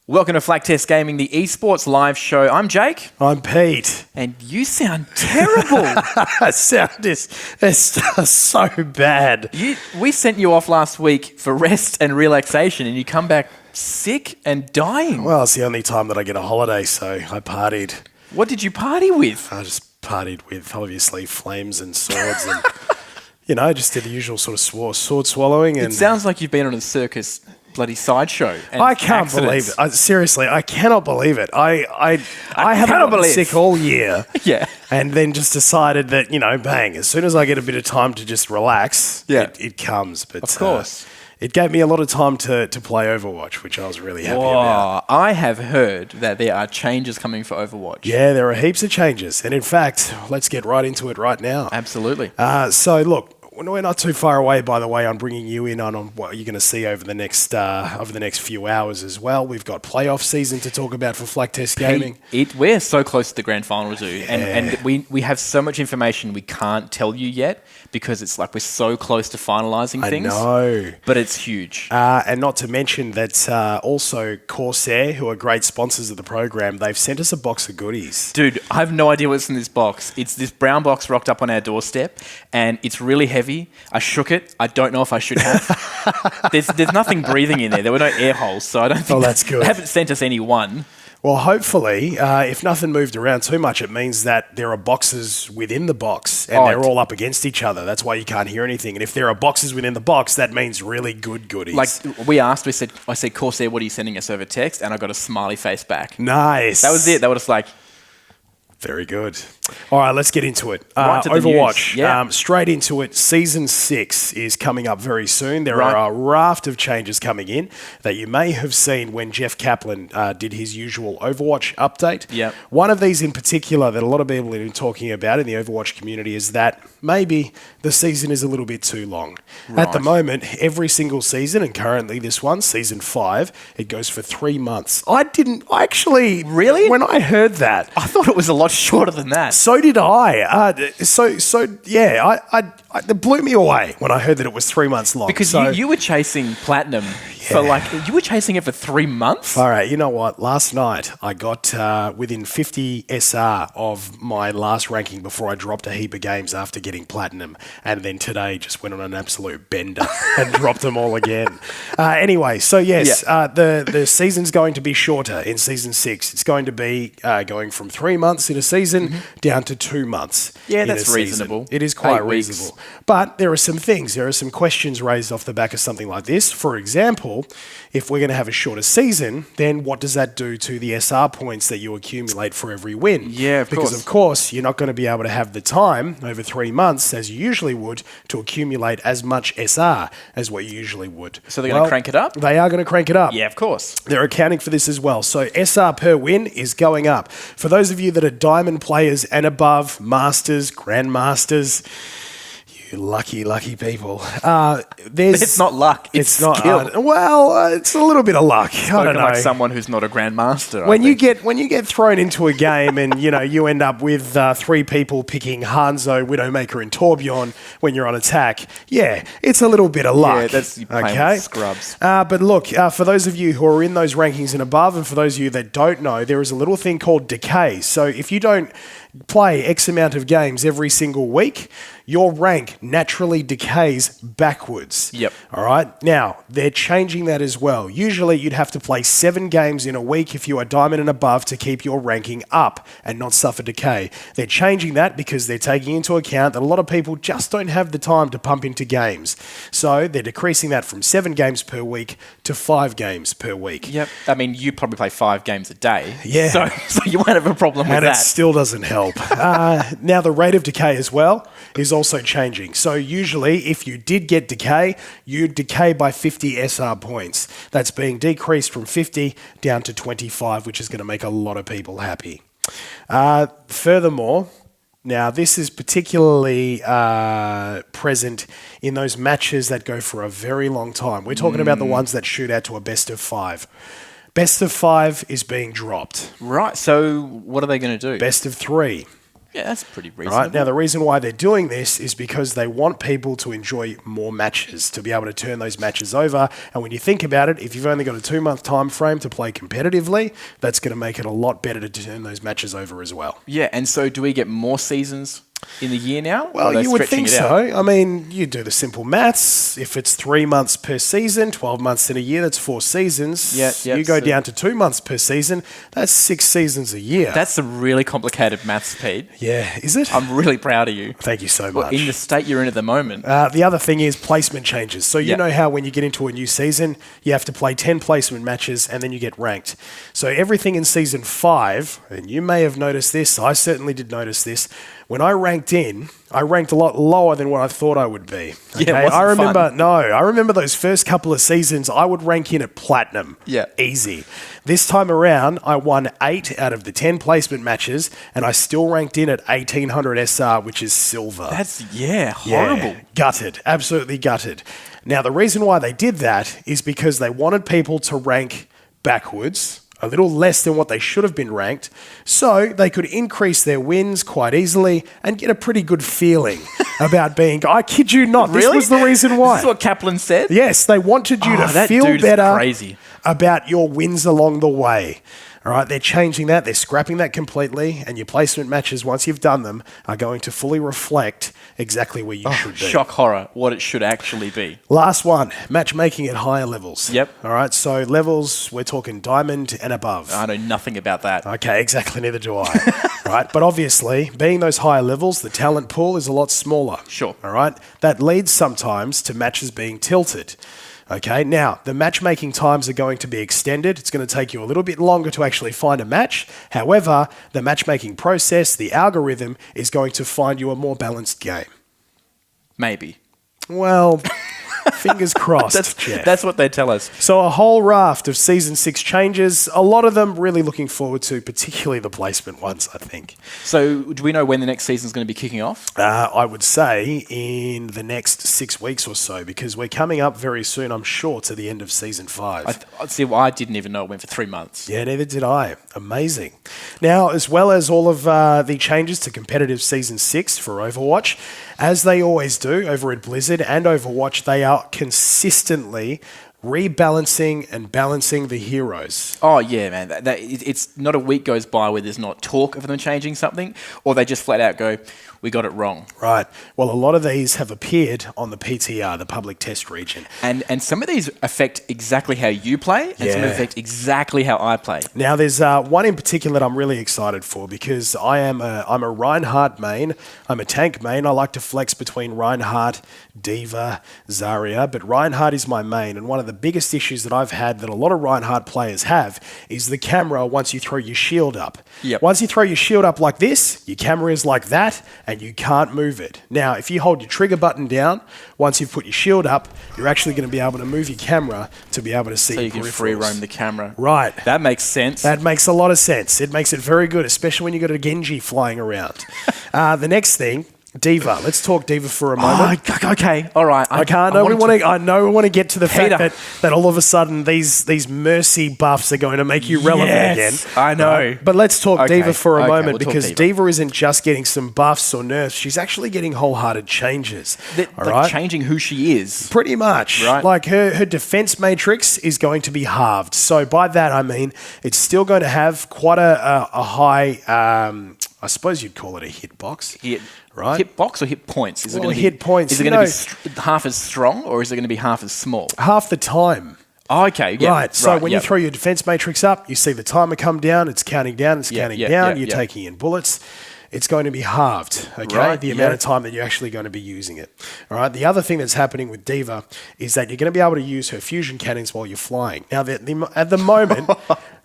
Welcome to Flaktest Gaming, the eSports live show. I'm Jake. I'm Pete. And you sound terrible. Sound is so bad. We sent you off last week for rest and relaxation, and you come back sick and dying. Well, it's the only time that I get a holiday, so I partied. What did you party with? I just partied with, obviously, flames and swords and, just did the usual sort of sword swallowing. And It sounds like you've been on a circus bloody sideshow. I can't believe it. Seriously, I cannot believe it. I haven't been sick all year. Yeah. And then just decided that, bang, as soon as I get a bit of time to just relax, it comes. But of course. It gave me a lot of time to play Overwatch, which I was really happy about. I have heard that there are changes coming for Overwatch. Yeah, there are heaps of changes. And in fact, let's get right into it right now. Absolutely. So look, we're not too far away, by the way, on bringing you in on what you're going to see over the next few hours as well. We've got playoff season to talk about for Flaktest Gaming. We're so close to the grand final, Zoo, and we have so much information we can't tell you yet because it's like we're so close to finalising things. I know. But it's huge. And not to mention that also Corsair, who are great sponsors of the program, they've sent us a box of goodies. Dude, I have no idea what's in this box. It's this brown box rocked up on our doorstep, and it's really heavy. I shook it. I don't know if I should have. There's nothing breathing in there. There were no air holes, so I don't think that's good. They haven't sent us any one. Well, hopefully, if nothing moved around too much, it means that there are boxes within the box and they're all up against each other. That's why you can't hear anything. And if there are boxes within the box, that means really good goodies. Like I said, Corsair, what are you sending us over text? And I got a smiley face back. Nice. That was it. They were just like... Very good. All right, let's get into it. Right to the Overwatch, news. Yeah. Straight into it. Season 6 is coming up very soon. There are a raft of changes coming in that you may have seen when Jeff Kaplan did his usual Overwatch update. Yep. One of these in particular that a lot of people have been talking about in the Overwatch community is that maybe the season is a little bit too long. Right. At the moment, every single season, and currently this one, Season 5, it goes for 3 months. Really? When I heard that, I thought it was a lot shorter than that. so did I. It blew me away when I heard that it was 3 months long. Because you were chasing platinum for you were chasing it for 3 months? All right, you know what? Last night I got within 50 SR of my last ranking before I dropped a heap of games after getting platinum. And then today just went on an absolute bender and dropped them all again. Anyway, so yes, the season's going to be shorter in Season 6. It's going to be going from 3 months in a season down to 2 months. Yeah, in that's a reasonable. Season. It is quite 8 weeks. reasonable. But there are some things, there are some questions raised off the back of something like this. For example, if we're going to have a shorter season, then what does that do to the SR points that you accumulate for every win? Yeah, because of course, you're not going to be able to have the time over 3 months, as you usually would, to accumulate as much SR as what you usually would. So they're going to crank it up? They are going to crank it up. Yeah, of course. They're accounting for this as well. So SR per win is going up. For those of you that are Diamond players and above, Masters, Grandmasters, you lucky people. It's not luck. It's skill. It's a little bit of luck. I don't know. Like someone who's not a grandmaster. When you get thrown into a game and you end up with 3 people picking Hanzo, Widowmaker, and Torbjorn when you're on attack, it's a little bit of luck. Yeah, that's playing scrubs. But look, for those of you who are in those rankings and above, and for those of you that don't know, there is a little thing called decay. So if you don't play X amount of games every single week, your rank naturally decays backwards. Yep. All right. Now, they're changing that as well. Usually, you'd have to play 7 games in a week if you are Diamond and above to keep your ranking up and not suffer decay. They're changing that because they're taking into account that a lot of people just don't have the time to pump into games. So they're decreasing that from 7 games per week to 5 games per week. Yep. I mean, you probably play 5 games a day. Yeah. So you won't have a problem with that. And it still doesn't help. Now, the rate of decay as well is also changing. So usually, if you did get decay, you'd decay by 50 SR points. That's being decreased from 50 down to 25, which is going to make a lot of people happy. Furthermore, now this is particularly present in those matches that go for a very long time. We're talking about the ones that shoot out to a best of 5. Best of 5 is being dropped. Right. So what are they going to do? Best of 3. Yeah, that's pretty All reasonable. right. Now, the reason why they're doing this is because they want people to enjoy more matches, to be able to turn those matches over. And when you think about it, if you've only got a 2-month time frame to play competitively, that's going to make it a lot better to turn those matches over as well. Yeah, and so do we get more seasons in the year now? Or are Well, they you would stretching think it out? so. I mean, you do the simple maths. If it's 3 months per season, 12 months in a year, that's 4 seasons. Yeah, You go so- down to 2 months per season, that's 6 seasons a year. That's some really complicated maths, Pete. Yeah, is it? I'm really proud of you. Thank you so Well, much. in the state you're in at the moment. The other thing is placement changes. So you Yeah. know how when you get into a new season, you have to play 10 placement matches and then you get ranked. So everything in season 5, and you may have noticed this, I certainly did notice this, when I ranked in, I ranked a lot lower than what I thought I would be. Yeah, it wasn't I remember fun. I remember those first couple of seasons, I would rank in at platinum. Yeah. Easy. This time around, I won 8 out of the 10 placement matches and I still ranked in at 1800 SR, which is silver. That's, horrible. Yeah, gutted. Absolutely gutted. Now, the reason why they did that is because they wanted people to rank backwards, a little less than what they should have been ranked, so they could increase their wins quite easily and get a pretty good feeling about being... I kid you not, this Really? was the reason why. This is what Kaplan said? Yes, they wanted you Oh, to that feel dude is better crazy. about your wins along the way. All right, they're changing that. They're scrapping that completely, and your placement matches, once you've done them, are going to fully reflect exactly where you should be. Shock horror, what it should actually be. Last one, matchmaking at higher levels. Yep. All right, so levels, we're talking diamond and above. I know nothing about that. Okay, exactly, neither do I. Right, but obviously, being those higher levels, the talent pool is a lot smaller. Sure. All right, that leads sometimes to matches being tilted. Okay, now the matchmaking times are going to be extended. It's going to take you a little bit longer to actually find a match. However, the matchmaking process, the algorithm, is going to find you a more balanced game. Maybe. Well, fingers crossed, Jeff. That's what they tell us. So a whole raft of Season 6 changes, a lot of them really looking forward to, particularly the placement ones, I think. So do we know when the next season's going to be kicking off? I would say in the next 6 weeks or so, because we're coming up very soon, I'm sure, to the end of Season 5. I didn't even know it went for 3 months. Yeah, neither did I. Amazing. Now, as well as all of the changes to competitive Season 6 for Overwatch, as they always do over at Blizzard and Overwatch, they are consistently rebalancing and balancing the heroes. Oh, yeah, man. It's not a week goes by where there's not talk of them changing something, or they just flat out go, we got it wrong. Right. Well, a lot of these have appeared on the PTR, the public test region. And some of these affect exactly how you play, and some Yeah. affect exactly how I play. Now, there's one in particular that I'm really excited for because I'm a Reinhardt main. I'm a tank main. I like to flex between Reinhardt, Diva, Zarya, but Reinhardt is my main. And one of the biggest issues that I've had that a lot of Reinhardt players have is the camera once you throw your shield up. Yep. Once you throw your shield up like this, your camera is like that, and you can't move it. Now, if you hold your trigger button down, once you've put your shield up, you're actually going to be able to move your camera to be able to see So you can peripherals. free roam the camera. Right. That makes sense. That makes a lot of sense. It makes it very good, especially when you got a Genji flying around. The next thing, Diva. Let's talk Diva for a moment. Okay, all right. I know we want to get to the Peter. fact that all of a sudden these mercy buffs are going to make you relevant Yes, again. I know. Right? But let's talk Okay, Diva for a okay, moment we'll talk because Diva. Diva isn't just getting some buffs or nerfs. She's actually getting wholehearted changes. All Like right? changing who she is. Pretty much. Right. Like her defense matrix is going to be halved. So by that, I mean, it's still going to have quite a high, I suppose you'd call it a hitbox. Right? Hit box or hit points? Is it Well, going to hit points, Is it you going know- to be half as strong, or is it going to be half as small? Half the time. Oh, okay, yeah. Right. So when you yep. throw your defense matrix up, you see the timer come down, it's counting down, it's counting down, you're taking in bullets. It's going to be halved, okay? Right, The amount of time that you're actually going to be using it. All right. The other thing that's happening with Diva is that you're going to be able to use her fusion cannons while you're flying. Now, at the moment,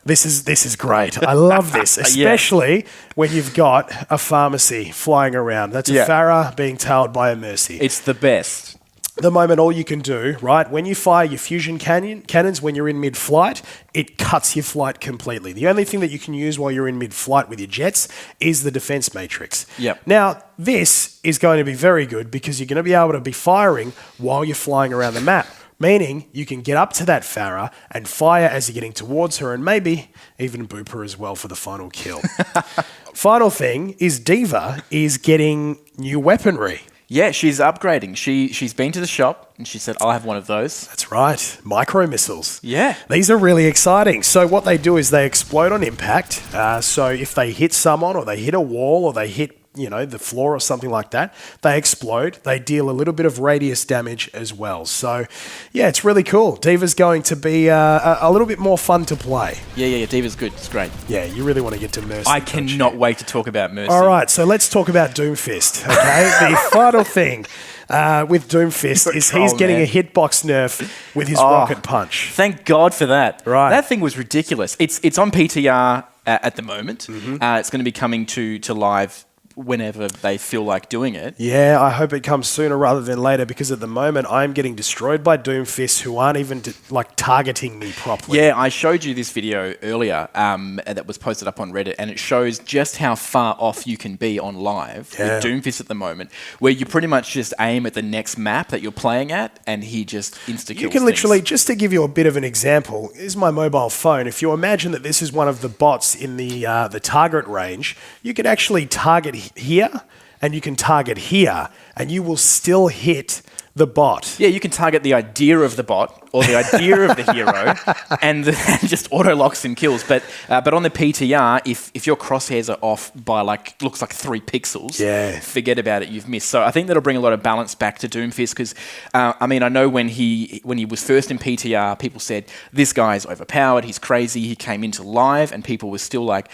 this is great. I love this, especially when you've got a pharmacy flying around. That's a Pharah being tailed by a Mercy. It's the best. The moment, all you can do, right, when you fire your fusion cannons when you're in mid-flight, it cuts your flight completely. The only thing that you can use while you're in mid-flight with your jets is the defense matrix. Yep. Now, this is going to be very good because you're going to be able to be firing while you're flying around the map, meaning you can get up to that Pharah and fire as you're getting towards her and maybe even boop her as well for the final kill. Final thing is Diva is getting new weaponry. Yeah, she's upgrading. She's been to the shop and she said, I'll have one of those. That's right. Micro missiles. Yeah. These are really exciting. So what they do is they explode on impact. So if they hit someone or they hit a wall or they hit the floor or something like that, they explode. They deal a little bit of radius damage as well. So, yeah, it's really cool. Diva's going to be a little bit more fun to play. Yeah. Diva's good. It's great. Yeah, you really want to get to Mercy. I cannot wait to talk about Mercy. All right, so let's talk about Doomfist, okay? The final thing with Doomfist is he's getting a hitbox nerf with his rocket punch. Thank God for that. Right. That thing was ridiculous. It's on PTR at the moment. It's going to be coming to live whenever they feel like doing it. Yeah, I hope it comes sooner rather than later, because at the moment I'm getting destroyed by Doomfists who aren't even targeting me properly. Yeah, I showed you this video earlier that was posted up on Reddit, and it shows just how far off you can be on live with Doomfist at the moment, where you pretty much just aim at the next map that you're playing at, and he just insta-kills You can literally, just to give you a bit of an example, is my mobile phone. If you imagine that this is one of the bots in the target range, you can actually target here and you can target here and you will still hit the bot. Yeah, you can target the idea of the bot or the idea of the hero and just auto locks and kills. But on the PTR, if your crosshairs are off by looks like 3 pixels, forget about it, you've missed. So I think that'll bring a lot of balance back to Doomfist, because I know when he was first in PTR, people said this guy's overpowered, he's crazy. He came into live and people were still like,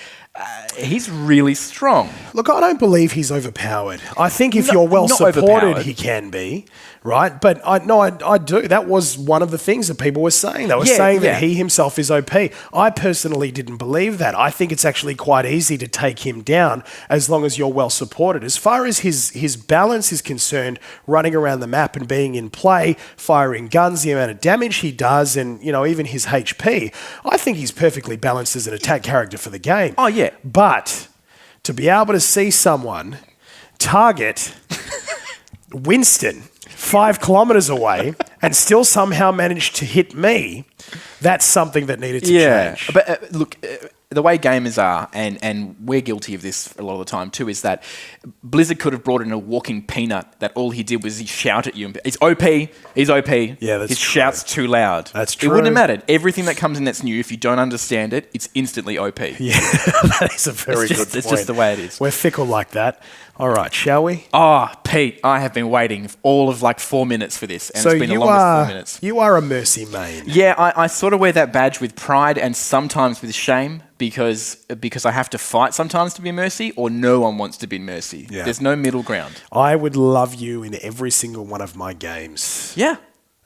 he's really strong. Look, I don't believe he's overpowered. I think if you're well supported, he can be, right? But I do. That was one of the things that people were saying. They were saying that he himself is OP. I personally didn't believe that. I think it's actually quite easy to take him down as long as you're well supported. As far as his balance is concerned, running around the map and being in play, firing guns, the amount of damage he does, and even his HP, I think he's perfectly balanced as an attack character for the game. Oh, yeah. But to be able to see someone target Winston 5 kilometers away and still somehow manage to hit me, that's something that needed to change. But look, the way gamers are, and we're guilty of this a lot of the time too, is that Blizzard could have brought in a walking peanut that all he did was he shout at you. He's OP. He's OP. Yeah, that's His true. shout's too loud. That's true. It wouldn't have mattered. Everything that comes in that's new, if you don't understand it, it's instantly OP. Yeah, that is a very good point. It's just the way it is. We're fickle like that. All right, shall we? Oh, Pete, I have been waiting all of 4 minutes for this, and it's been the longest 4 minutes. You are a Mercy main. Yeah, I sort of wear that badge with pride and sometimes with shame, because I have to fight sometimes to be Mercy, or no one wants to be Mercy. Yeah. There's no middle ground. I would love you in every single one of my games. Yeah.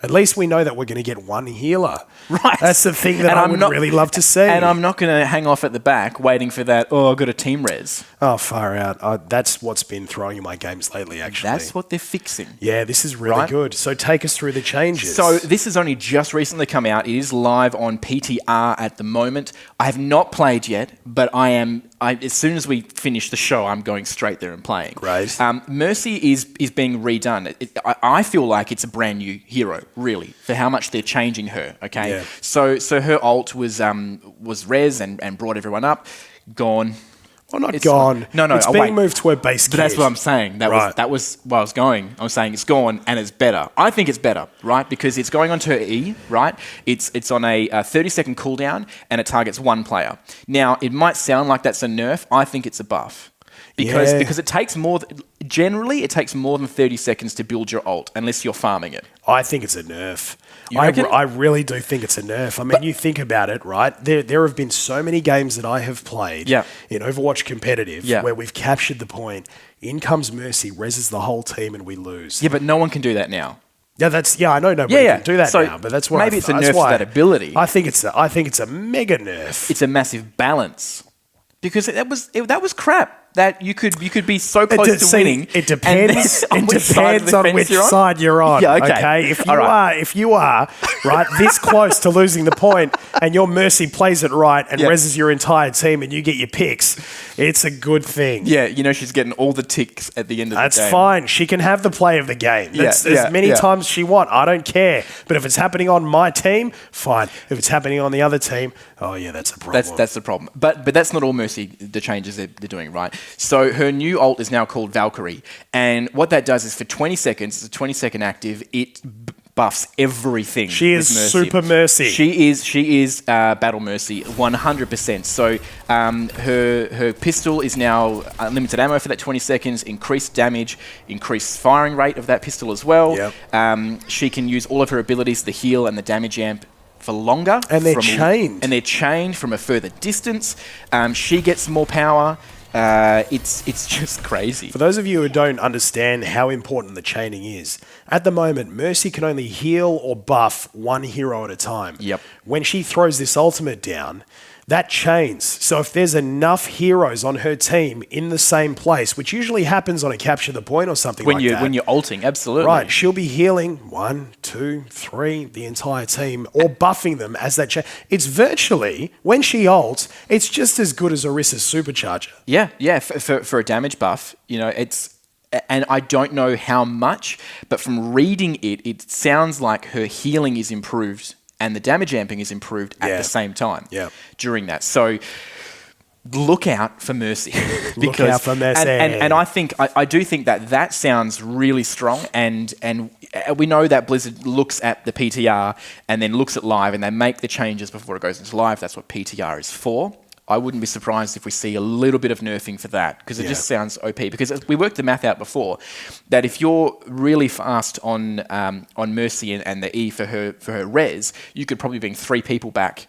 At least we know that we're going to get one healer. Right. That's the thing that I would really love to see. And I'm not going to hang off at the back waiting for that, I've got a team res. Oh, far out. That's what's been throwing in my games lately, actually. That's what they're fixing. Yeah, this is really good. So take us through the changes. So this has only just recently come out. It is live on PTR at the moment. I have not played yet, but as soon as we finish the show, I'm going straight there and playing. Great. Mercy is being redone. I feel like it's a brand new hero, really, for how much they're changing her. Okay, Yeah. so her ult was res and brought everyone up. Gone. Well, not gone. No, it's being moved to a base kit. But that's what I'm saying. That was where I was going. I'm saying it's gone and it's better. I think it's better, right? Because it's going onto her E, right? It's on a 30-second cooldown and it targets one player. Now, it might sound like that's a nerf. I think it's a buff. Because it takes generally it takes more than 30 seconds to build your ult unless you're farming it. I think it's a nerf. You reckon? I really do think it's a nerf. I mean, you think about it, right? There have been so many games that I have played in Overwatch competitive where we've captured the point. In comes Mercy, reses the whole team, and we lose. Yeah, but no one can do that now. Yeah, I know nobody can do that now, but that's why maybe it's a nerf to that ability. I think it's a mega nerf. It's a massive balance because that was crap. that you could be so close to winning. It depends. It depends on which side you're on. Yeah, okay. If you are right this close to losing the point, and your Mercy plays it right and reses your entire team, and you get your picks, it's a good thing. Yeah, she's getting all the ticks at the end of the game. That's fine. She can have the play of the game. That's as many times as she wants. I don't care. But if it's happening on my team, fine. If it's happening on the other team, that's a problem. That's the problem. But that's not all Mercy, the changes they're doing, right? So her new ult is now called Valkyrie. And what that does is for 20 seconds, it's a 20-second active, it buffs everything. She is super Mercy. She is Battle Mercy, 100%. So her pistol is now unlimited ammo for that 20 seconds, increased damage, increased firing rate of that pistol as well. Yep. She can use all of her abilities, the heal and the damage amp, for longer. And they're chained. And they're chained from a further distance. She gets more power. It's just crazy. For those of you who don't understand how important the chaining is, at the moment, Mercy can only heal or buff one hero at a time. Yep. When she throws this ultimate down, that chains. So if there's enough heroes on her team in the same place, which usually happens on a capture the point or something when you're ulting, absolutely. Right, she'll be healing 1, 2, 3, the entire team, or buffing them as that chain. It's virtually, when she ults, it's just as good as Orissa's supercharger. Yeah, for a damage buff, it's... And I don't know how much, but from reading it sounds like her healing is improved and the damage amping is improved at the same time during that. So look out for Mercy. Look out for Mercy. And I do think that sounds really strong. And we know that Blizzard looks at the PTR and then looks at live, and they make the changes before it goes into live. That's what PTR is for. I wouldn't be surprised if we see a little bit of nerfing for that, because it just sounds OP. Because we worked the math out before, that if you're really fast on Mercy and the E for her res, you could probably bring 3 people back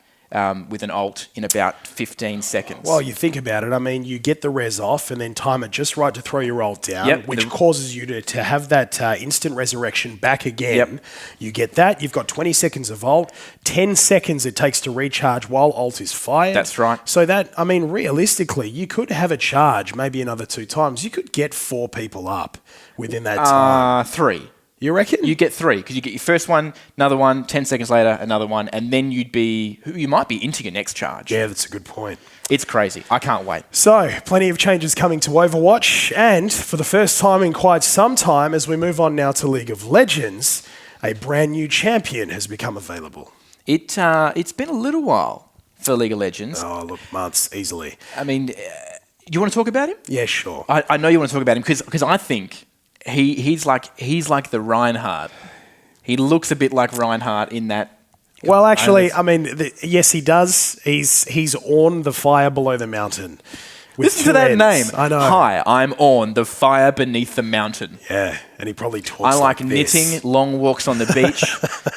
with an ult in about 15 seconds. Well, you think about it. I mean, you get the res off and then time it just right to throw your ult down, which causes you to have that instant resurrection back again. Yep. You get that. You've got 20 seconds of ult, 10 seconds it takes to recharge while ult is fired. That's right. So that, I mean, realistically, you could have a charge maybe another 2 times. You could get 4 people up within that time. 3. You reckon? You get 3, because you get your first one, another one, 10 seconds later, another one, and then you might be into your next charge. Yeah, that's a good point. It's crazy. I can't wait. So, plenty of changes coming to Overwatch, and for the first time in quite some time, as we move on now to League of Legends, a brand new champion has become available. It's been a little while for League of Legends. Oh, look, months, easily. I mean, you want to talk about him? Yeah, sure. I know you want to talk about him, because I think... He's like the Reinhardt. He looks a bit like Reinhardt in that. Well, actually, I mean, yes, he does. He's Ornn, the fire below the mountain. Listen to that name. I know. Hi, I'm Ornn, the fire beneath the mountain. Yeah, and he probably talks I like this. knitting, long walks on the beach,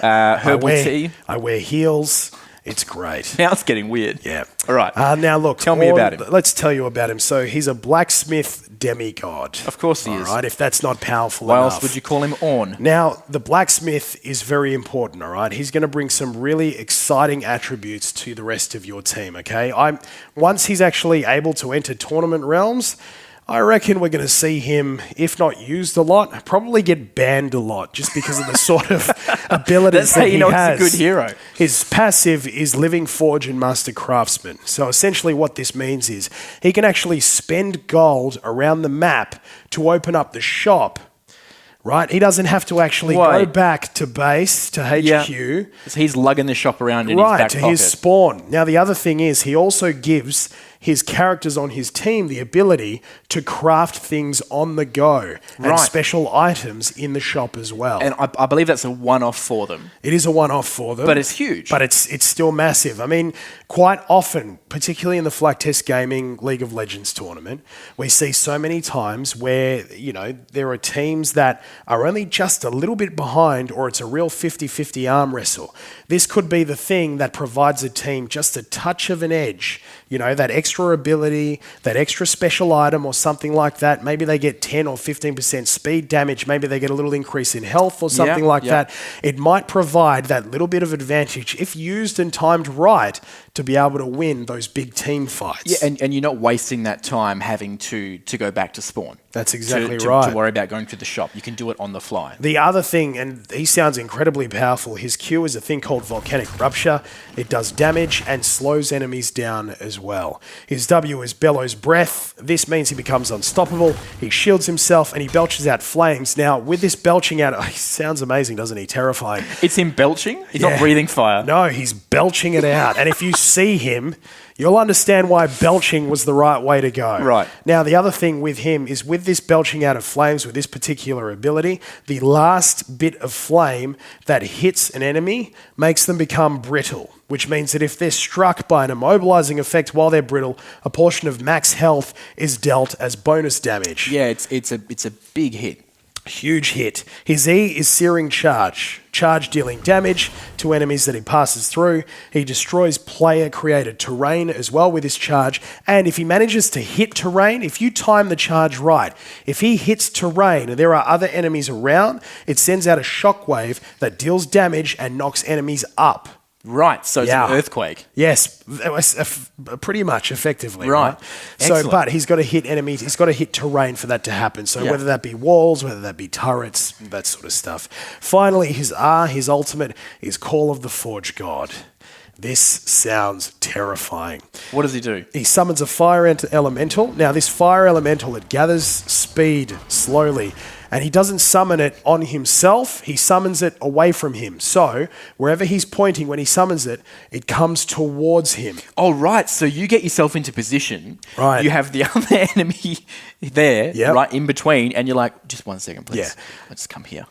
herbal tea. I wear heels. It's great. Now it's getting weird. Yeah. All right. Now, look. Tell me about him. Let's tell you about him. So he's a blacksmith demigod. Of course he is. All right, if that's not powerful Why enough. else would you call him Ornn? Now, the blacksmith is very important, all right? He's going to bring some really exciting attributes to the rest of your team, okay? Once he's actually able to enter tournament realms, I reckon we're going to see him, if not used a lot, probably get banned a lot just because of the sort of abilities that he has. That's how you know he's a good hero. His passive is Living Forge and Master Craftsman. So essentially what this means is he can actually spend gold around the map to open up the shop, right? He doesn't have to actually go back to base, to HQ. Yeah. So he's lugging the shop around in his back to pocket. his spawn. Now, the other thing is he also gives his characters on his team the ability to craft things on the go and special items in the shop as well. And I believe that's a one-off for them. It is a one-off for them. But it's huge. But it's still massive. I mean, quite often, particularly in the Flaktest Gaming League of Legends tournament, we see so many times where, there are teams that are only just a little bit behind, or it's a real 50-50 arm wrestle. This could be the thing that provides a team just a touch of an edge, that extra extra ability, that extra special item or something like that. Maybe they get 10 or 15% speed damage. Maybe they get a little increase in health or something like that. It might provide that little bit of advantage if used and timed right to be able to win those big team fights. Yeah, and you're not wasting that time having to go back to spawn. That's exactly right. To worry about going to the shop. You can do it on the fly. The other thing, and he sounds incredibly powerful, his Q is a thing called Volcanic Rupture. It does damage and slows enemies down as well. His W is Bellows Breath. This means he becomes unstoppable. He shields himself and he belches out flames. Now, with this belching out, he sounds amazing, doesn't he? Terrifying. It's him belching? He's not breathing fire. No, he's belching it out. And if you see him, you'll understand why belching was the right way to go. Right. Now, the other thing with him is with this belching out of flames, with this particular ability, the last bit of flame that hits an enemy makes them become brittle, which means that if they're struck by an immobilizing effect while they're brittle, a portion of max health is dealt as bonus damage. Yeah, it's a big hit. Huge hit. His E is Searing Charge. Charge dealing damage to enemies that he passes through. He destroys player-created terrain as well with his charge. And if he manages to hit terrain, if you time the charge right, if he hits terrain and there are other enemies around, it sends out a shockwave that deals damage and knocks enemies up. Right, so it's an earthquake. Yes, pretty much effectively. Right. So, but he's got to hit enemies. He's got to hit terrain for that to happen. So whether that be walls, whether that be turrets, that sort of stuff. Finally, his R, his ultimate, is Call of the Forge God. This sounds terrifying. What does he do? He summons a fire elemental. Now, this fire elemental, it gathers speed slowly. And he doesn't summon it on himself, he summons it away from him. So, wherever he's pointing when he summons it, it comes towards him. Oh, right. So you get yourself into position. Right. You have the other enemy there, right, in between, and you're like, just 1 second, please. Yeah. Let's come here.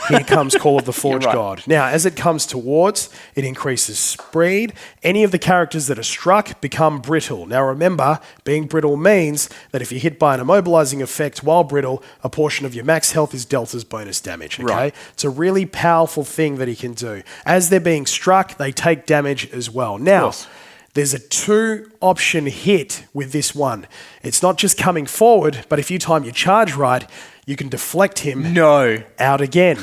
Here comes Call of the Forge God. Now, as it comes towards, it increases speed. Any of the characters that are struck become brittle. Now, remember, being brittle means that if you're hit by an immobilizing effect while brittle, a portion of your max health is dealt as bonus damage, okay? Right. It's a really powerful thing that he can do. As they're being struck, they take damage as well. Now, there's a 2-option hit with this one. It's not just coming forward, but if you time your charge right, you can deflect him out again.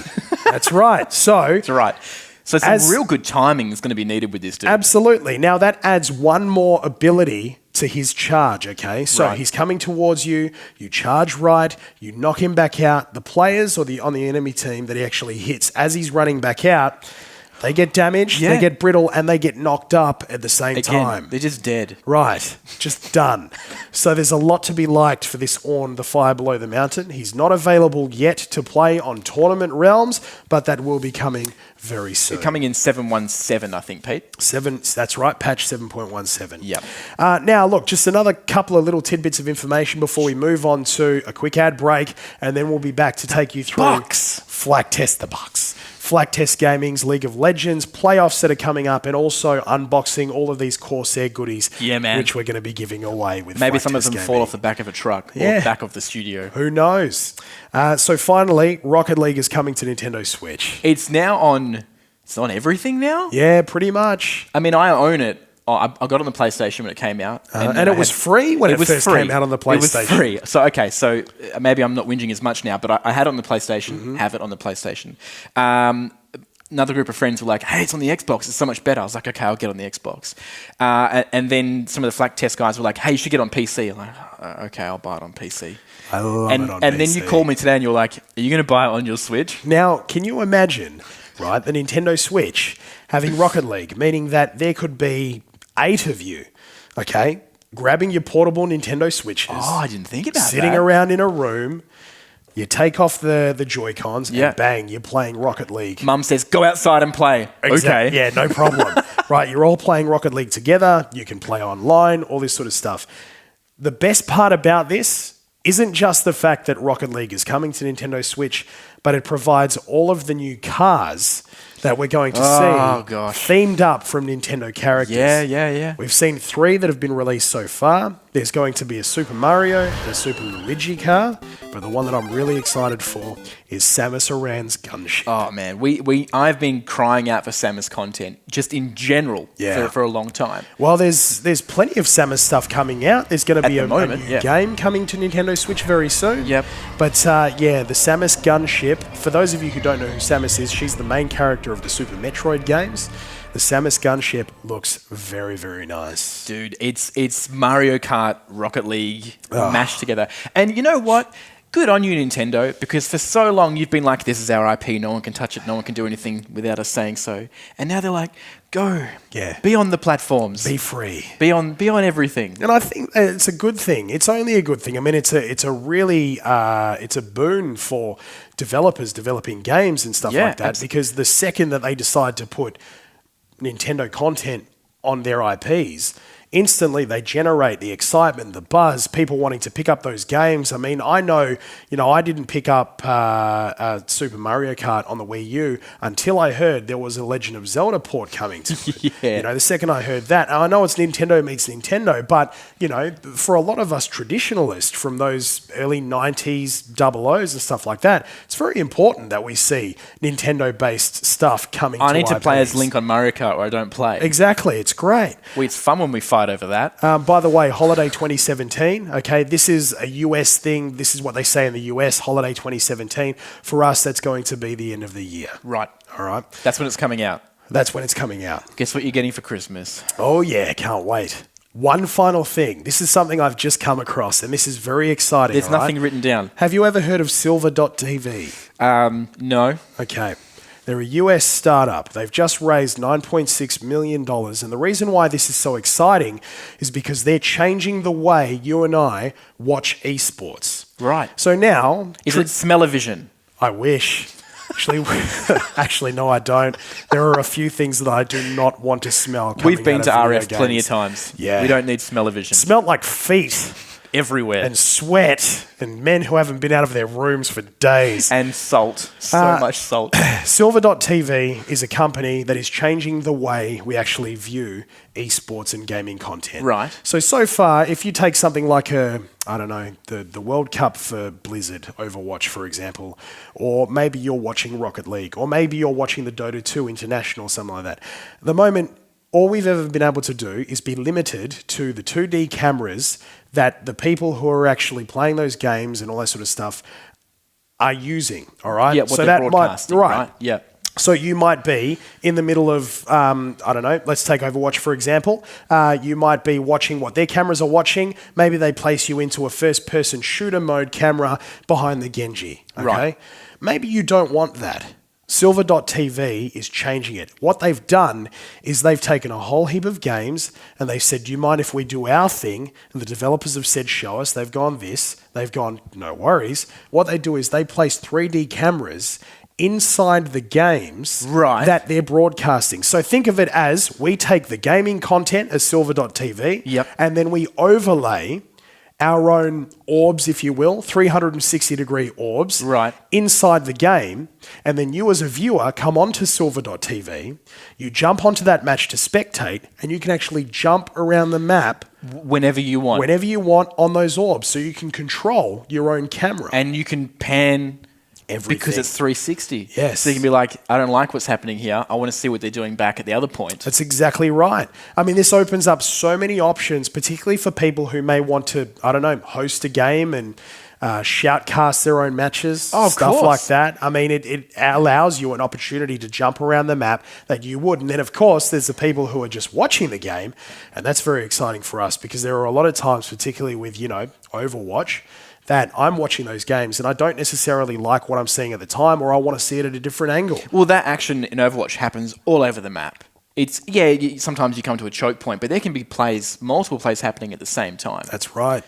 That's right. So that's right. So some real good timing is going to be needed with this dude. Absolutely. Now that adds one more ability to his charge, okay? So he's coming towards you, you charge right, you knock him back out. The players or on the enemy team that he actually hits as he's running back out, they get damaged, they get brittle, and they get knocked up at the same time. They're just dead. Right. Just done. So there's a lot to be liked for this Ornn, the Fire Below the Mountain. He's not available yet to play on Tournament Realms, but that will be coming very soon. Coming in 7.17, I think, Pete. That's right, patch 7.17. Yep. Now, look, just another couple of little tidbits of information before we move on to a quick ad break, and then we'll be back to take you through Flaktest the Bucks. Flaktest Gaming's League of Legends playoffs that are coming up, and also unboxing all of these Corsair goodies, which we're going to be giving away with Maybe Flaktest some of them Gaming. fall off the back of a truck or back of the studio. Who knows? So finally, Rocket League is coming to Nintendo Switch. It's now on... It's on everything now? Yeah, pretty much. I mean, I own it. I got it on the PlayStation when it came out. And it was free when it first came out on the PlayStation. It was free. So maybe I'm not whinging as much now, but I had it on the PlayStation, have it on the PlayStation. Another group of friends were like, hey, it's on the Xbox. It's so much better. I was like, okay, I'll get on the Xbox. And then some of the Flaktest guys were like, hey, you should get on PC. I'm like, okay, I'll buy it on PC. I love it on PC. And then you called me today and you're like, are you going to buy it on your Switch? Now, can you imagine, right, the Nintendo Switch having Rocket League, meaning that there could be 8 of you, okay, grabbing your portable Nintendo Switches. Oh, I didn't think about that. Sitting around in a room. You take off the Joy-Cons and bang, you're playing Rocket League. Mum says, go outside and play. Okay. Yeah, no problem. Right, you're all playing Rocket League together. You can play online, all this sort of stuff. The best part about this isn't just the fact that Rocket League is coming to Nintendo Switch, but it provides all of the new cars that we're going to see themed up from Nintendo characters. Yeah. We've seen 3 that have been released so far. There's going to be a Super Mario and a Super Luigi car, but the one that I'm really excited for is Samus Aran's gunship. Oh man, I've been crying out for Samus content just in general for a long time. Well, there's plenty of Samus stuff coming out. There's going to be a new game coming to Nintendo Switch very soon. Yep. But the Samus gunship. For those of you who don't know who Samus is, she's the main character of the Super Metroid games. The Samus gunship looks very, very nice. Dude, it's Mario Kart, Rocket League mashed together. And you know what? Good on you, Nintendo, because for so long you've been like, this is our IP, no one can touch it, no one can do anything without us saying so. And now they're like, go. Yeah. Be on the platforms. Be free. Be on everything. And I think it's a good thing. It's only a good thing. I mean, it's a really it's a boon for developers developing games and stuff like that, because the second that they decide to put Nintendo content on their IPs, instantly they generate the excitement, the buzz, people wanting to pick up those games. I mean, I know, I didn't pick up Super Mario Kart on the Wii U until I heard there was a Legend of Zelda port coming to it. The second I heard that, I know it's Nintendo meets Nintendo, but, for a lot of us traditionalists from those early 90s O's and stuff like that, it's very important that we see Nintendo-based stuff coming to I need to IPs. play as Link on Mario Kart or I don't play. Exactly, it's great. It's fun when we fight over that. By the way, Holiday 2017, okay, this is a US thing. This is what they say in the US, Holiday 2017. For us, that's going to be the end of the year. Right. All right. That's when it's coming out. That's when it's coming out. Guess what you're getting for Christmas? Oh, yeah, can't wait. One final thing. This is something I've just come across, and this is very exciting. There's nothing written down. Have you ever heard of Silver.tv? No. Okay. They're a US startup. They've just raised $9.6 million. And the reason why this is so exciting is because they're changing the way you and I watch eSports. Right. So now... Is it smell-o-vision? I wish. Actually, no, I don't. There are a few things that I do not want to smell. We've been to RF plenty of times. Yeah. We don't need smell-o-vision. Smelled like feet. Everywhere. And sweat. And men who haven't been out of their rooms for days. And salt. So much salt. Silver.tv is a company that is changing the way we actually view esports and gaming content. Right. So far, if you take something like the World Cup for Blizzard, Overwatch, for example, or maybe you're watching Rocket League, or maybe you're watching the Dota 2 International, something like that. At the moment, all we've ever been able to do is be limited to the 2D cameras that the people who are actually playing those games and all that sort of stuff are using, all right? Yeah, what they're broadcasting, right? Yeah. So you might be in the middle of, let's take Overwatch, for example. You might be watching what their cameras are watching. Maybe they place you into a first-person shooter mode camera behind the Genji, okay? Right. Maybe you don't want that. Silver.tv is changing it. What they've done is they've taken a whole heap of games and they've said, do you mind if we do our thing? And the developers have said, show us. They've gone this. They've gone, no worries. What they do is they place 3D cameras inside the games that they're broadcasting. So think of it as we take the gaming content as Silver.tv and then we overlay our own orbs, if you will, 360-degree orbs inside the game. And then you as a viewer come onto Silver.tv, you jump onto that match to spectate, and you can actually jump around the map whenever you want. Whenever you want on those orbs. So you can control your own camera. And you can pan... everything. Because it's 360. Yes. So you can be like, I don't like what's happening here. I want to see what they're doing back at the other point. That's exactly right. I mean, this opens up so many options, particularly for people who may want to, host a game and shoutcast their own matches, stuff like that. I mean, it allows you an opportunity to jump around the map that you would. And then, of course, there's the people who are just watching the game. And that's very exciting for us because there are a lot of times, particularly with, Overwatch, that I'm watching those games and I don't necessarily like what I'm seeing at the time, or I want to see it at a different angle. Well, that action in Overwatch happens all over the map. Sometimes you come to a choke point, but there can be multiple plays happening at the same time. That's right.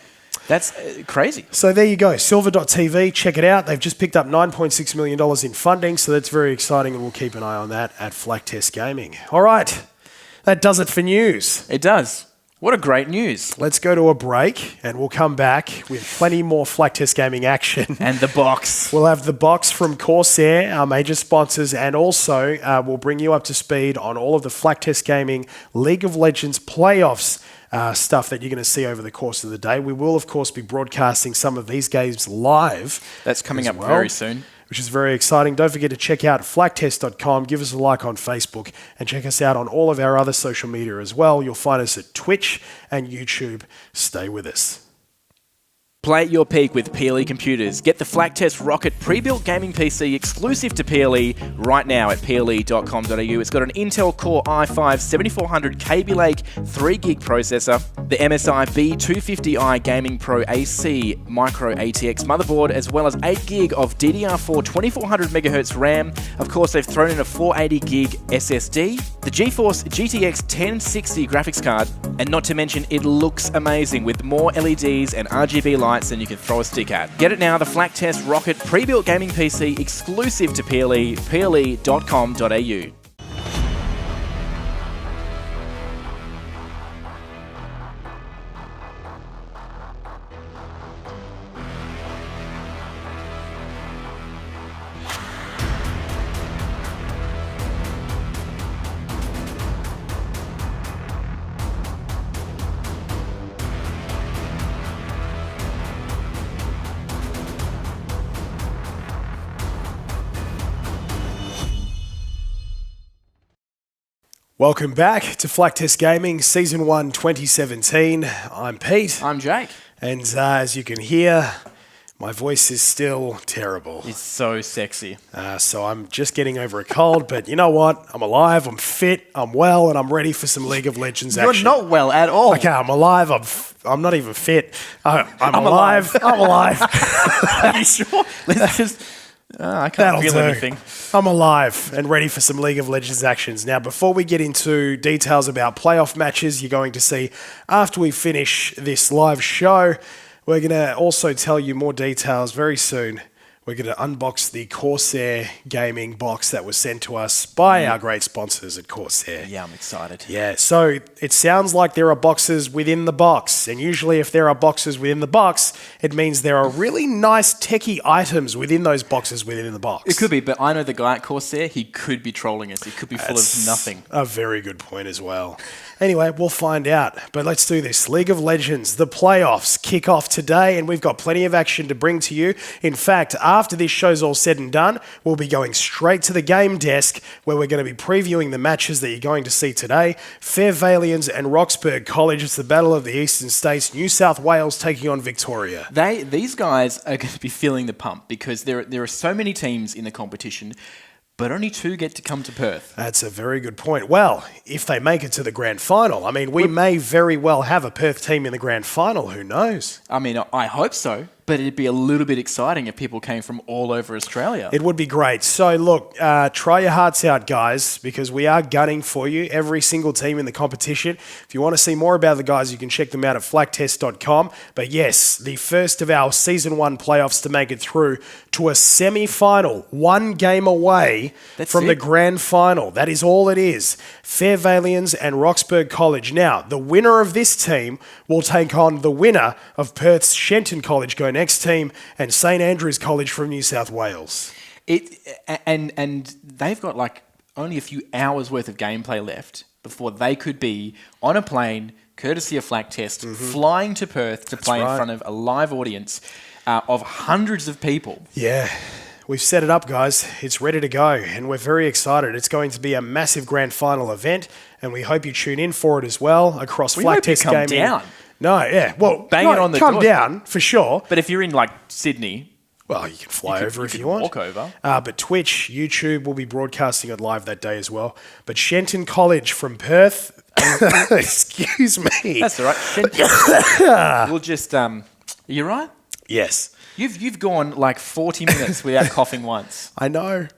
That's crazy. So there you go, Silver.tv, check it out. They've just picked up $9.6 million in funding, so that's very exciting and we'll keep an eye on that at Flaktest Gaming. All right, that does it for news. It does. What a great news. Let's go to a break, and we'll come back with plenty more Flaktest Gaming action. And the box. We'll have the box from Corsair, our major sponsors, and also we'll bring you up to speed on all of the Flaktest Gaming League of Legends playoffs stuff that you're going to see over the course of the day. We will, of course, be broadcasting some of these games live. That's coming up very soon. Which is very exciting. Don't forget to check out flaktest.com, give us a like on Facebook, and check us out on all of our other social media as well. You'll find us at Twitch and YouTube. Stay with us. Play at your peak with PLE Computers. Get the Flaktest Rocket pre-built gaming PC exclusive to PLE right now at ple.com.au. It's got an Intel Core i5 7400 Kaby Lake 3GB processor, the MSI B250i Gaming Pro AC Micro ATX motherboard, as well as 8GB of DDR4 2400MHz RAM. Of course, they've thrown in a 480GB SSD, the GeForce GTX 1060 graphics card, and not to mention, it looks amazing with more LEDs and RGB lights than you can throw a stick at. Get it now, the Flaktest Rocket pre-built gaming PC exclusive to PLE, ple.com.au. Welcome back to Flaktest Gaming, Season 1 2017. I'm Pete. I'm Jake. And as you can hear, my voice is still terrible. It's so sexy. So I'm just getting over a cold, but you know what? I'm alive, I'm fit, I'm well, and I'm ready for some League of Legends action. You're not well at all. Okay, I'm alive, I'm not even fit. I'm alive. I'm alive. Are you sure? Let's just... I can't feel anything. I'm alive and ready for some League of Legends actions. Now, before we get into details about playoff matches you're going to see after we finish this live show, we're going to also tell you more details very soon. We're going to unbox the Corsair gaming box that was sent to us by our great sponsors at Corsair. Yeah, I'm excited. Yeah, so it sounds like there are boxes within the box. And usually if there are boxes within the box, it means there are really nice techie items within those boxes within the box. It could be, but I know the guy at Corsair, he could be trolling us. He could be full of nothing. A very good point as well. Anyway, we'll find out. But let's do this. League of Legends, the playoffs kick off today, and we've got plenty of action to bring to you. In fact, after this show's all said and done, we'll be going straight to the game desk where we're going to be previewing the matches that you're going to see today. Fair Valians and Roxburgh College. It's the Battle of the Eastern States. New South Wales taking on Victoria. These guys are going to be feeling the pump because there are so many teams in the competition, but only 2 get to come to Perth. That's a very good point. Well, if they make it to the grand final, I mean, we may very well have a Perth team in the grand final. Who knows? I mean, I hope so, but it'd be a little bit exciting if people came from all over Australia. It would be great. So, look, try your hearts out, guys, because we are gunning for you, every single team in the competition. If you want to see more about the guys, you can check them out at flaktest.com. But yes, the first of our Season 1 playoffs to make it through to a semi-final, 1 game away from the grand final. That is all it is. Fair Valians and Roxburgh College. Now, the winner of this team will take on the winner of Perth's Shenton College Go Next team and St Andrews College from New South Wales. And they've got like only a few hours worth of gameplay left before they could be on a plane, courtesy of Flaktest, flying to Perth to play in front of a live audience of hundreds of people. Yeah. We've set it up, guys. It's ready to go, and we're very excited. It's going to be a massive grand final event, and we hope you tune in for it as well across Flaktest Gaming. Down. No, yeah. Well, bang it on the come door. Down for sure. But if you're in like Sydney, well, you can fly over if you want. Walk over. But Twitch, YouTube will be broadcasting it live that day as well. But Shenton College from Perth, excuse me. That's all right. We'll just are you right? Yes. You've gone like 40 minutes without coughing once. I know.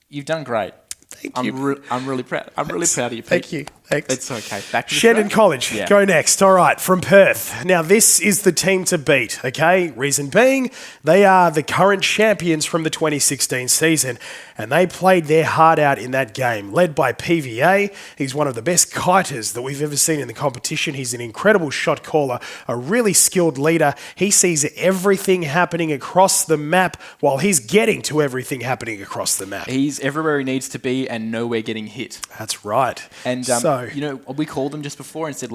You've done great. Thank you. I'm really proud. I'm really proud of you, Pete. Thank you. Thanks. It's okay. Back to the Shenton show. College, Yeah. go next. All right, from Perth. Now, this is the team to beat, okay? Reason being, they are the current champions from the 2016 season, and they played their heart out in that game, led by PVA. He's one of the best kiters that we've ever seen in the competition. He's an incredible shot caller, a really skilled leader. He sees everything happening across the map while he's getting to everything happening across the map. He's everywhere he needs to be and nowhere getting hit. That's right. And we called them just before and said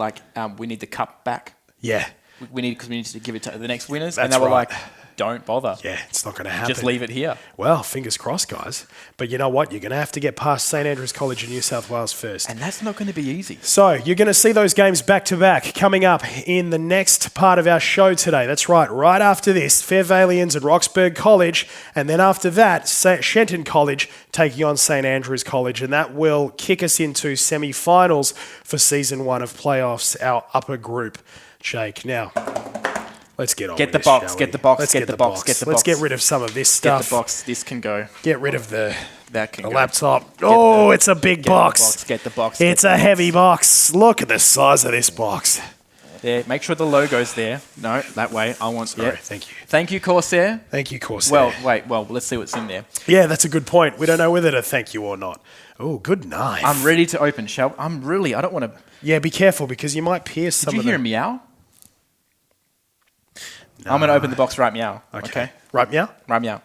we need the cup back. Yeah. We need to give it to the next winners. That's and they were right. like, don't bother. Yeah, it's not going to happen. Just leave it here. Well, fingers crossed, guys. But you know what? You're going to have to get past St Andrews College in New South Wales first. And that's not going to be easy. So you're going to see those games back to back coming up in the next part of our show today. That's right. Right after this, Fairvalians and Roxburgh College. And then after that, Shenton College taking on St Andrews College. And that will kick us into semi-finals for season 1 of playoffs, our upper group. Jake, now... let's get on Get with the this, box, shall get we? the box, Let's get the box, get the Let's box. get rid of some of this Get stuff. the box. This can go. Get rid of the That laptop. Oh, it's a big box. Get the box. It's a heavy box. Look at the size of this box. There. Make sure the logo's there. No, that way. I want. Sorry, Yeah. thank you. Thank you, Corsair. Thank you, Corsair. Well, wait. Well, let's see what's in there. Yeah, that's a good point. We don't know whether to thank you or not. Oh, good knife. I'm ready to open. I don't want to. Yeah, be careful because you might pierce some Did of you hear them. a meow? I'm going to open the box right meow. Okay. Right, meow? Right meow.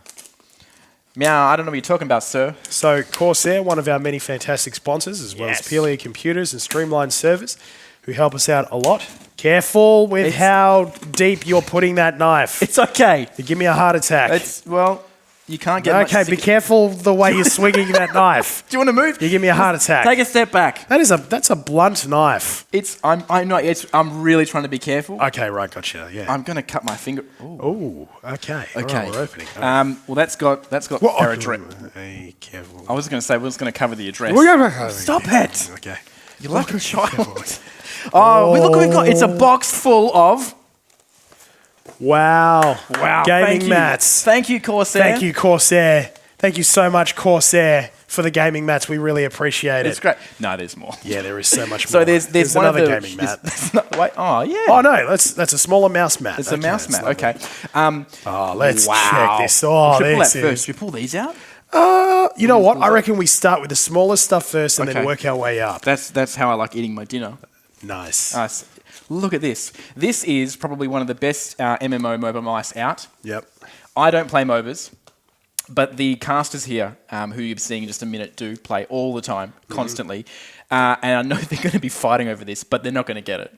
Meow, I don't know what you're talking about, sir. So, Corsair, one of our many fantastic sponsors, as well as Yes. Pelia Computers and Streamline Servers, who help us out a lot. Careful with how deep you're putting that knife. It's okay. You give me a heart attack. You can't get Okay, be careful the way you're swinging that knife. Do you want to move? You give me a heart attack. Take a step back. That's a blunt knife. I'm really trying to be careful. Okay, right, gotcha. Yeah. I'm going to cut my finger. Ooh. Oh, okay. All Okay. right, we're opening. All right. Well, that's got our address. Hey, careful. I was going to say we're just going to cover the address. Stop it. Okay. You're like a child. Look what we've got. It's a box full of... Wow. Wow. Gaming thank you. mats. Thank you, Corsair. Thank you, Corsair. Thank you so much, Corsair, for the gaming mats. We really appreciate It's it. great. No, there's more. Yeah, there is so much more. So there's one another of the gaming mat. Wait, oh yeah. Oh no, that's a smaller mouse mat. It's a mouse mat. lovely. Okay. Let's wow. check this. Oh, Should we pull this that is. first? Should we pull these out? You know what? I reckon we start with the smaller stuff first and then Okay. work our way up. That's how I like eating my dinner. Nice. Nice. Look at this. This is probably one of the best MMO MOBA mice out. Yep. I don't play MOBAs, but the casters here, who you're seeing in just a minute, do play all the time, constantly. And I know they're going to be fighting over this, but they're not going to get it.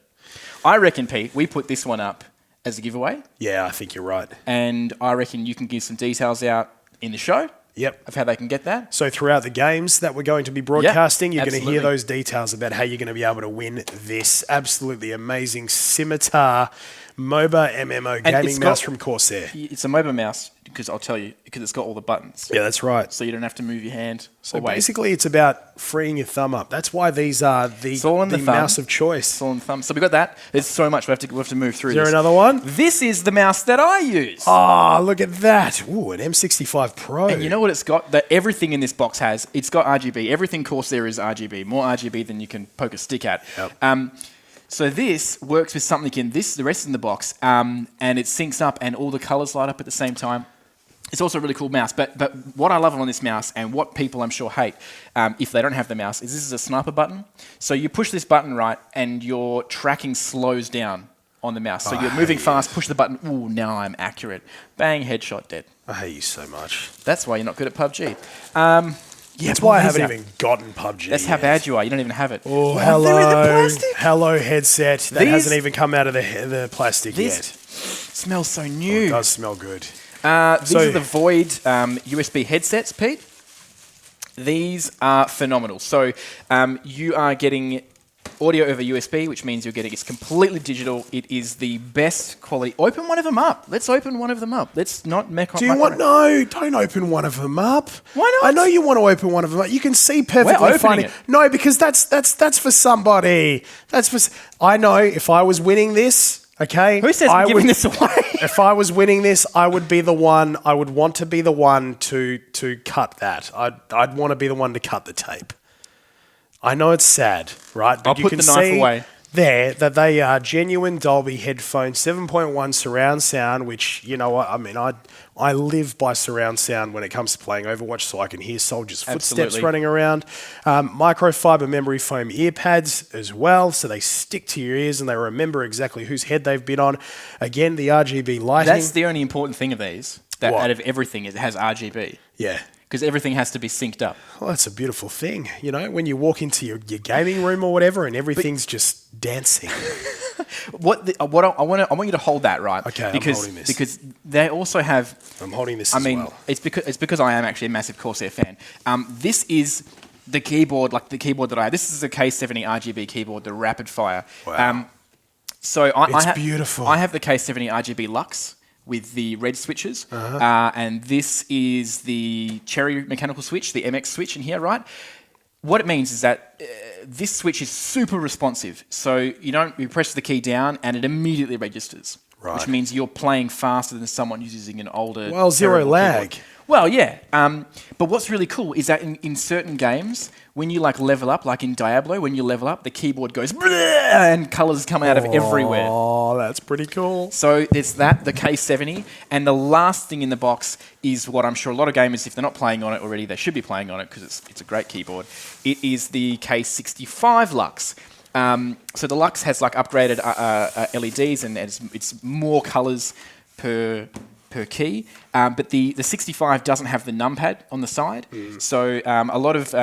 I reckon, Pete, we put this one up as a giveaway, Yeah, I think you're right. and I reckon you can give some details out in the show Yep. of how they can get that. So throughout the games that we're going to be broadcasting, you're going to hear absolutely. those details about how you're going to be able to win this absolutely amazing Scimitar MOBA MMO gaming it's mouse got- from Corsair. It's a MOBA mouse, because I'll tell you, because it's got all the buttons. Yeah, that's right. So you don't have to move your hand So away. basically, it's about freeing your thumb up. That's why these are the all in the thumb. mouse of choice. It's all in the thumb. So we got that. There's so much we have to move through. Is there this. another one? This is the mouse that I use. Oh, look at that. Ooh, an M65 Pro. And you know what it's got? That everything in this box has. It's got RGB. Everything Corsair is RGB. More RGB than you can poke a stick at. Yep. So this works with something in this, the rest in the box, and it syncs up, and all the colors light up at the same time. It's also a really cool mouse. But what I love on this mouse, and what people I'm sure hate if they don't have the mouse, is this is a sniper button. So you push this button right, and your tracking slows down on the mouse. So you're moving fast, push the button. Ooh, now I'm accurate. Bang, headshot, dead. I hate you so much. That's why you're not good at PUBG. That's why I haven't even gotten PUBG. That's how bad you are. You don't even have it. Oh, They're in the hello. plastic. Hello, headset. That These- hasn't even come out of the plastic This yet. smells so new. It does smell good. These So- are the Void USB headsets, Pete. These are phenomenal. So you are getting audio over USB, which means you're getting it's completely digital. It is the best quality. Open one of them up. Let's open one of them up. Let's not make. Do you want? No, don't open one of them up. Why not? I know you want to open one of them up. You can see perfectly opening fine. it. No, because that's for somebody. That's for. I know if I was winning this. Okay. Who says I we're giving would- this away? If I was winning this, I would be the one. I would want to be the one to cut that. I'd want to be the one to cut the tape. I know it's sad, right? But I'll put the knife away. There that they are genuine Dolby headphones, 7.1 surround sound, which, you know what, I mean, I live by surround sound when it comes to playing Overwatch, so I can hear soldiers' footsteps running around. Microfiber memory foam ear pads as well, so they stick to your ears and they remember exactly whose head they've been on. Again, the RGB lighting. That's the only important thing of these, that out of everything, it has RGB. Yeah. Because everything has to be synced up. Well, that's a beautiful thing, you know, when you walk into your gaming room or whatever and everything's just dancing. I want you to hold that, right? Okay, I'm holding this. Because they also have... I'm holding this as well. It's because I am actually a massive Corsair fan. This is the keyboard, like the keyboard that I have. This is a K70 RGB keyboard, the rapid fire. Wow. It's beautiful. I have the K70 RGB Lux with the red switches, and this is the Cherry mechanical switch, the MX switch in here, right? What it means is that this switch is super responsive. So you press the key down and it immediately registers, which means you're playing faster than someone who's using an older. Well, zero lag. Keyboard. Well, yeah. But what's really cool is that in certain games, when you level up, like in Diablo, when you level up, the keyboard goes and colours come out of everywhere. Oh, that's pretty cool. So there's that, the K70, and the last thing in the box is what I'm sure a lot of gamers, if they're not playing on it already, they should be playing on it because it's a great keyboard. It is the K65 Lux. So the Lux has upgraded LEDs and it's more colours per key, but the 65 doesn't have the numpad on the side. So a lot of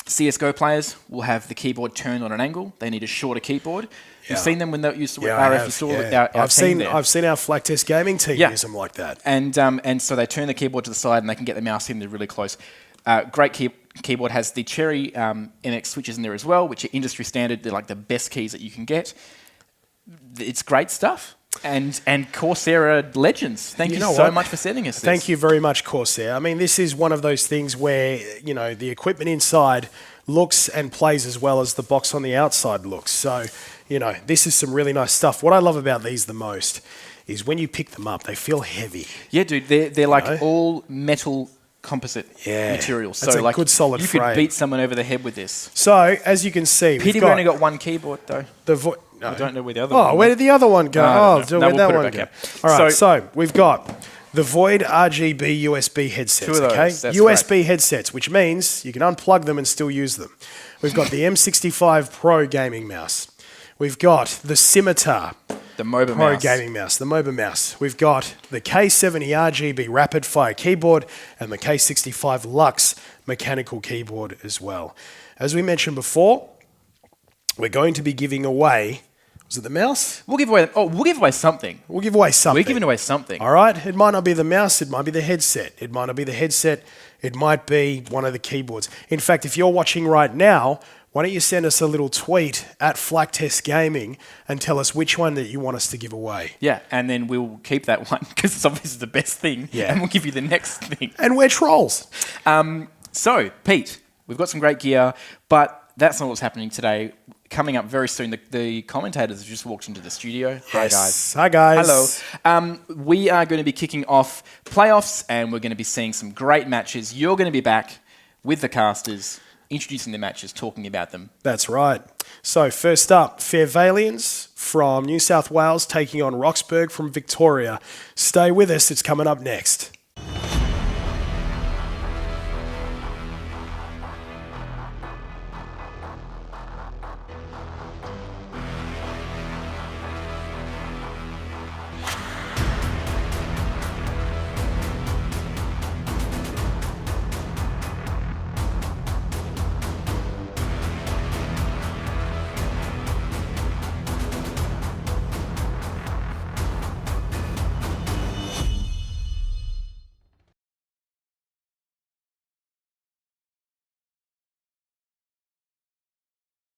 CSGO players will have the keyboard turned on an angle. They need a shorter keyboard. You've seen them when they used to I've seen our Flaktest gaming team use them like that. And so they turn the keyboard to the side and they can get the mouse in there really close. Great keyboard, has the Cherry MX switches in there as well, which are industry standard. They're like the best keys that you can get. It's great stuff. And Corsair are legends. Thank you so much for sending us this. Thank you very much, Corsair. I mean, this is one of those things where, the equipment inside looks and plays as well as the box on the outside looks. So, this is some really nice stuff. What I love about these the most is when you pick them up, they feel heavy. Yeah, dude, they're like all metal composite material. So it's a good solid you frame. could beat someone over the head with this. So, as you can see, we've only got one keyboard, though. No. I don't know where the other one went. Where did the other one go? Where'd that one go? Here. All right, so we've got the Void RGB USB headsets. Two of those, that's USB great. headsets, which means you can unplug them and still use them. We've got the M65 Pro gaming mouse. We've got the Scimitar the MOBA Pro mouse. gaming mouse, the MOBA mouse. We've got the K70 RGB rapid fire keyboard and the K65 Lux mechanical keyboard as well. As we mentioned before, we're going to be giving away. Was it the mouse? We'll give away something. We'll give away something. We're giving away something. All right. It might not be the mouse. It might be the headset. It might not be the headset. It might be one of the keyboards. In fact, if you're watching right now, why don't you send us a little tweet at Flaktest Gaming and tell us which one that you want us to give away. Yeah, and then we'll keep that one because it's obviously the best thing. Yeah. And we'll give you the next thing. And we're trolls. So, Pete, we've got some great gear, but that's not what's happening today. Coming up very soon, the commentators have just walked into the studio. Hi, guys. Hi, guys. Hello. We are going to be kicking off playoffs, and we're going to be seeing some great matches. You're going to be back with the casters, introducing the matches, talking about them. That's right. So, first up, Fairvalians from New South Wales taking on Roxburgh from Victoria. Stay with us. It's coming up next.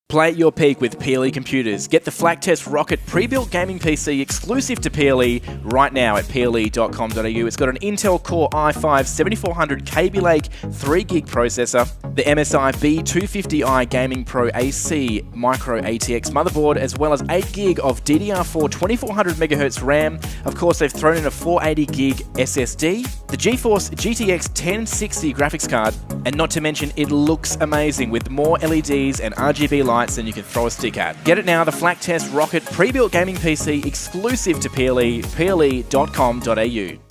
Play at your peak with PLE computers. Get the Flaktest Rocket pre-built gaming PC exclusive to PLE right now at ple.com.au. It's got an Intel Core i5 7400 Kaby Lake 3GB processor, the MSI B250i Gaming Pro AC Micro ATX motherboard, as well as 8GB of DDR4 2400MHz RAM. Of course, they've thrown in a 480GB SSD, the GeForce GTX 1060 graphics card, and not to mention, it looks amazing with more LEDs and RGB lights than you can throw a stick at. Get it now, the Flaktest Rocket pre-built gaming PC exclusive to PLE, ple.com.au.